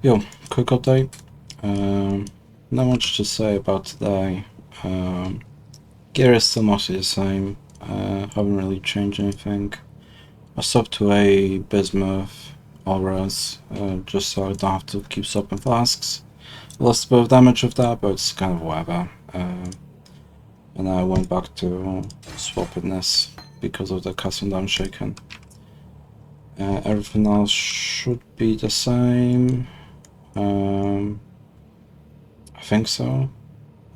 Yo, quick update. Not much to say about today. Gear is still mostly the same. Haven't really changed anything. I swapped to a bismuth all-res, just so I don't have to keep swapping flasks. Lost a bit of damage with that, but it's kind of whatever. And I went back to swapping this because of the casting down shaken. Everything else should be the same. I think so.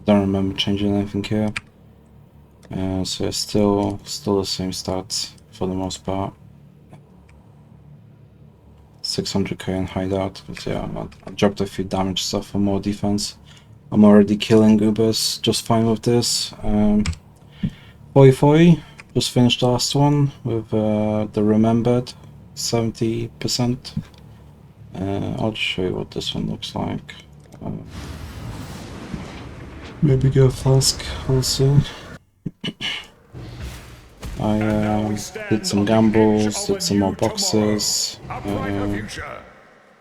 I don't remember changing anything here. So it's still the same stats for the most part. 600k in hideout, but yeah, I dropped a few damage stuff for more defense. I'm already killing Ubers just fine with this. Foi just finished the last one with the remembered 70%. I'll just show you what this one looks like. Maybe get a flask also. I did some gambles, did some more boxes.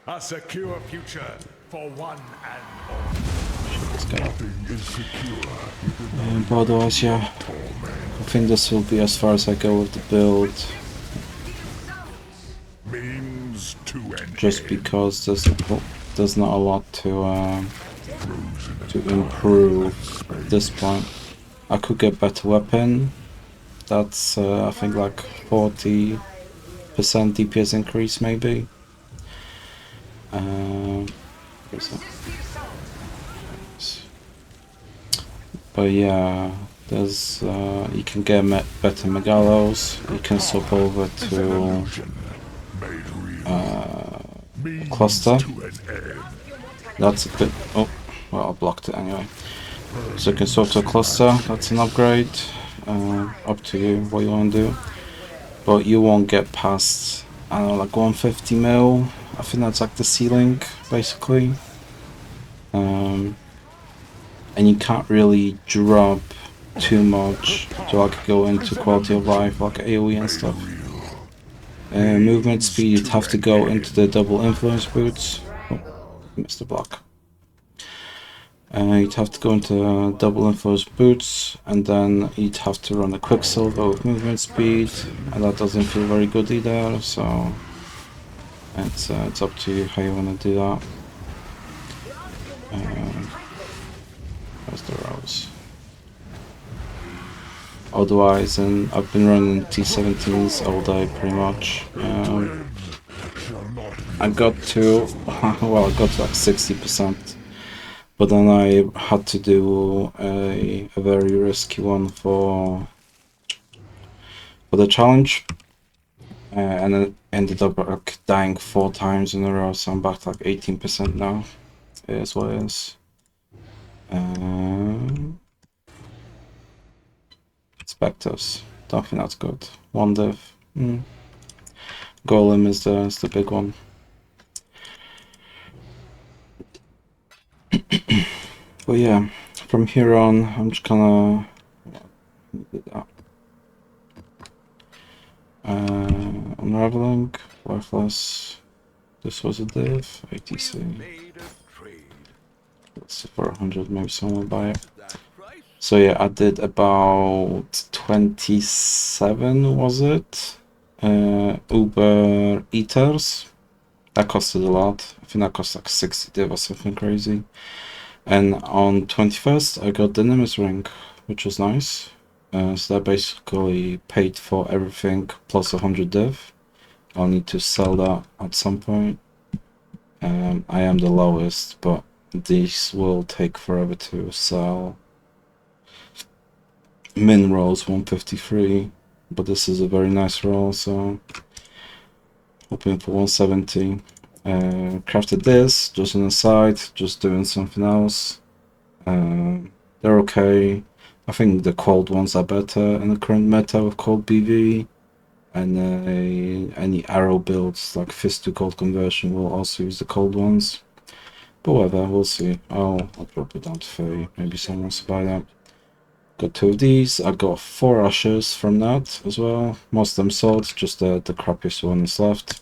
A secure future for one and all. But otherwise, yeah, I think this will be as far as I go with the build. Just because there's not a lot to improve at this point. I could get better weapon. That's I think like 40% DPS increase maybe. But yeah, there's you can get better megalos. You can swap over to cluster. That's a bit. Oh, well, I blocked it anyway. So you can swap to a cluster. That's an upgrade. Up to you what you want to do, but you won't get past, I don't know, like 150 mil. I think that's like the ceiling basically, and you can't really drop too much to like go into quality of life like AoE and stuff. Movement speed, you'd have to go into the double influence boots. Oh, missed the block. You'd have to go into double influence boots, and then you'd have to run a quicksilver with movement speed, and that doesn't feel very good either. So it's up to you how you want to do that. Where's the rows? Otherwise, and I've been running T17s all day pretty much. I got to well, I got to like 60%. But then I had to do a very risky one for the challenge, and it ended up like dying 4 times in a row. So I'm back to like 18% now. It is what it is. Spectres, don't think that's good. 1 div. Golem is the big one. But yeah, from here on, I'm just gonna do that. Unraveling, worthless. This was a div, ATC. Let's see, for 100, maybe someone will buy it. So yeah, I did about 27, was it? Uber Eaters. That costed a lot. I think that cost like 60 div or something crazy. And on 21st, I got the Nemesis ring, which was nice. So that basically paid for everything plus 100 div. I'll need to sell that at some point. I am the lowest, but these will take forever to sell. Min rolls 153, but this is a very nice roll, so hoping for 170. Crafted this, just on the side, just doing something else. They're okay. I think the cold ones are better in the current meta with cold BV, and any arrow builds like fist to cold conversion will also use the cold ones. But whatever, we'll see. I'll drop it down to 30. Maybe someone wants to buy that. Got 2 of these. I got 4 ushers from that as well. Most of them sold, just the crappiest one is left.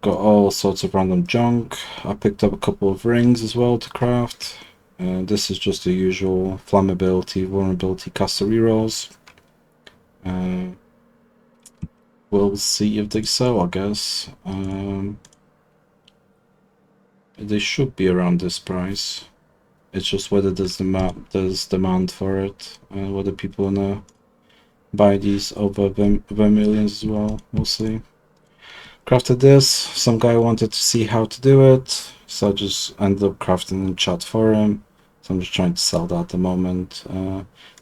got all sorts of random junk. I picked up a couple of rings as well to craft. This is just the usual flammability, vulnerability, caster rerolls. We'll see if they sell, I guess. They should be around this price. It's just whether there's demand for it, whether people wanna buy these over millions as well. We'll see. Crafted this. Some guy wanted to see how to do it, so I just ended up crafting in chat for him. So I'm just trying to sell that at the moment.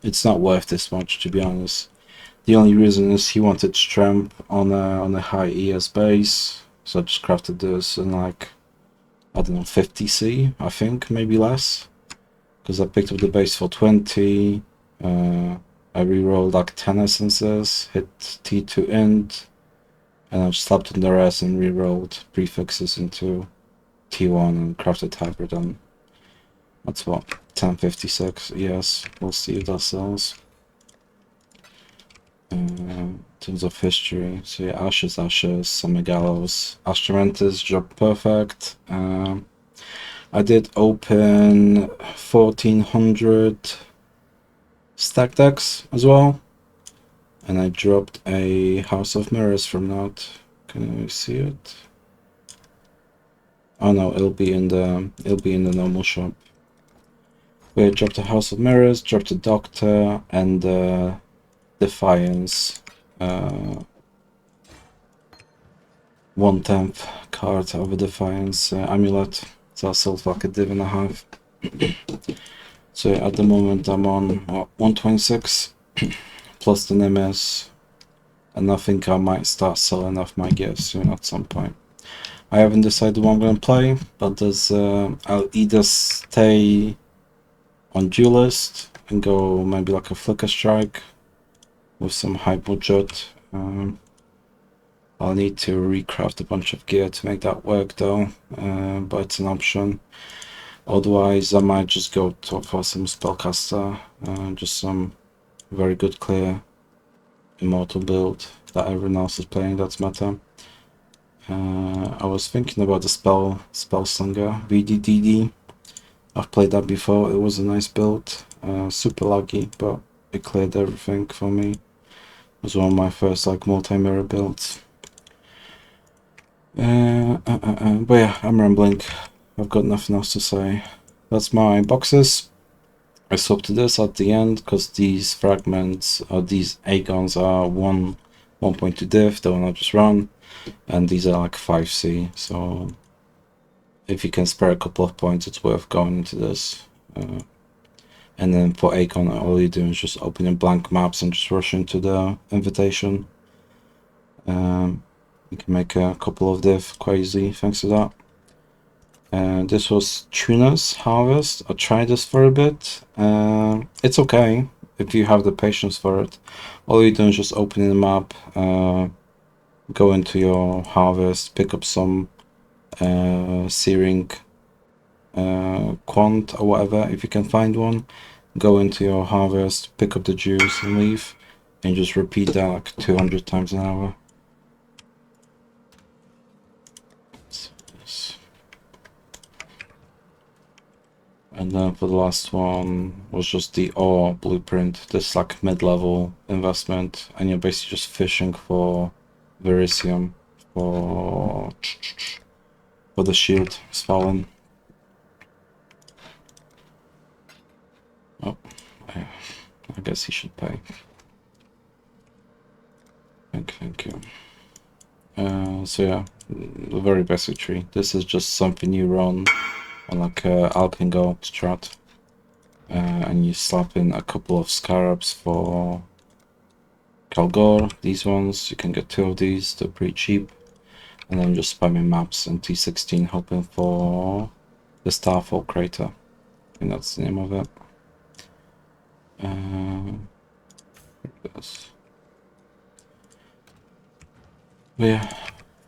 It's not worth this much, to be honest. The only reason is he wanted strength on a high ES base, so I just crafted this in like, I don't know, 50C, I think, maybe less. Because I picked up the base for 20, I rerolled like 10 essences, hit T2 int, and I just slapped on the rest and rerolled prefixes into T1 and crafted hybrid on, that's what, 1056, yes, we'll see if that sells. In terms of history, so yeah, Ashes, Summer Gallows, Astramantis, job perfect. I did open 1400 stack decks as well, and I dropped a House of Mirrors from that. Can you see it? Oh no, it'll be in the normal shop. We dropped a House of Mirrors, dropped a Doctor, and Defiance. 1/10 card of a Defiance amulet. So I sold like a div and a half. So at the moment I'm on 126 plus the Nemes, and I think I might start selling off my gears soon at some point. I haven't decided what I'm going to play, but there's I'll either stay on Duelist and go maybe like a Flicker Strike with some high budget. I'll need to recraft a bunch of gear to make that work though, but it's an option. Otherwise I might just go for some Spellcaster, just some very good clear immortal build that everyone else is playing, that's meta. I was thinking about the Spellslinger VDDD. I've played that before, it was a nice build, super laggy, but it cleared everything for me. It was one of my first like multi-mirror builds. But yeah, I'm rambling. I've got nothing else to say. That's my boxes. I swapped to this at the end because these fragments, or these Aegons are 1.2 div, the one I just run, and these are like 5C, so if you can spare a couple of points, it's worth going into this. And then for Aegon, all you do is just open your blank maps and just rush into the invitation. You can make a couple of div quite easily thanks to that. This was Tuna's Harvest. I tried this for a bit. It's okay if you have the patience for it. All you do is just open the map, go into your harvest, pick up some searing quant or whatever if you can find one. Go into your harvest, pick up the juice and leave, and just repeat that like 200 times an hour. And then for the last one was just the ore blueprint. This like mid-level investment, and you're basically just fishing for Verisium for the shield fallen. Oh, I guess he should pay. Thank you. So yeah, the very basic tree. This is just something you run on like Alpengo strat, and you slap in a couple of scarabs for Kalgor. These ones, you can get 2 of these, they're pretty cheap, and then just spamming maps and T16 hoping for the Starfall crater. I think that's the name of it. But yeah,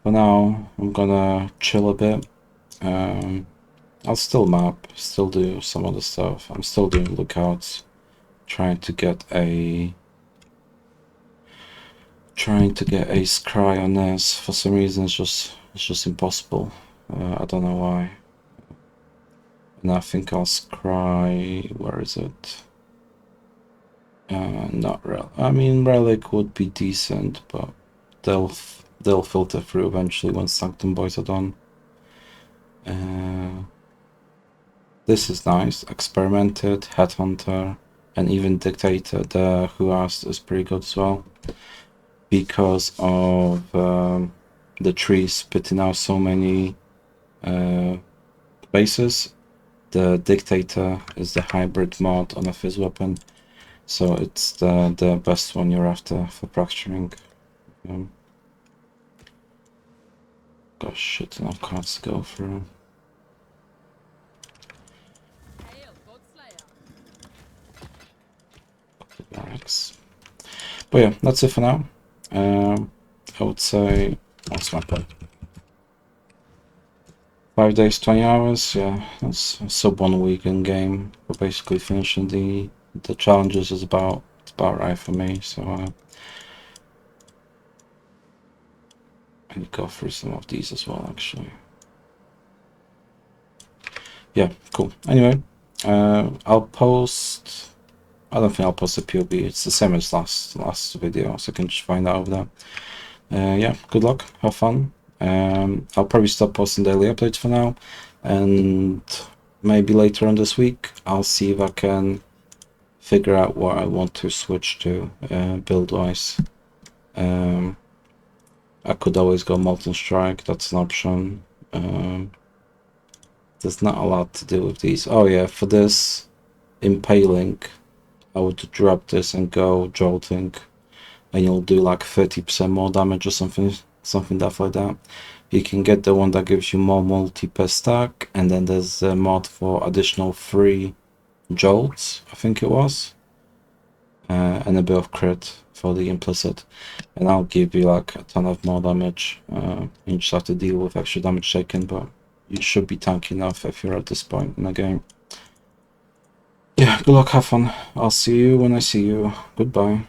for now I'm gonna chill a bit. I'll still map, still do some other stuff. I'm still doing lookouts, trying to get a Trying to get a scry on this for some reason it's just impossible. I don't know why. And I think I'll scry. Where is it? Not Relic. I mean, Relic would be decent, but they'll filter through eventually when Sanctum Boys are done. This is nice. Experimented, Headhunter, and even Dictator, the Who Asked, is pretty good as well. Because of the tree spitting out so many bases, the Dictator is the hybrid mod on a fizz weapon, so it's the best one you're after for fracturing. Gosh, shit, enough cards to go through. Barracks. But yeah, that's it for now. I would say, what's my play? 5 days, 20 hours. Yeah, that's a sub 1 week in game. But basically finishing the challenges is about right for me. So I need to go through some of these as well, actually. Yeah, cool. Anyway, I'll post. I don't think I'll post a POB. It's the same as last video, so you can just find out over there. Yeah, good luck. Have fun. I'll probably stop posting daily updates for now, and maybe later on this week I'll see if I can figure out what I want to switch to build wise. I could always go Molten Strike, that's an option. There's not a lot to do with these. Oh yeah, for this Impaling, I would drop this and go Jolting, and you'll do like 30% more damage or something daft like that. You can get the one that gives you more multi per stack, and then there's a mod for additional 3 jolts, I think it was, and a bit of crit for the implicit, and I'll give you like a ton of more damage. You just have to deal with extra damage taken, but you should be tanky enough if you're at this point in the game. Yeah, good luck, have fun. I'll see you when I see you. Goodbye.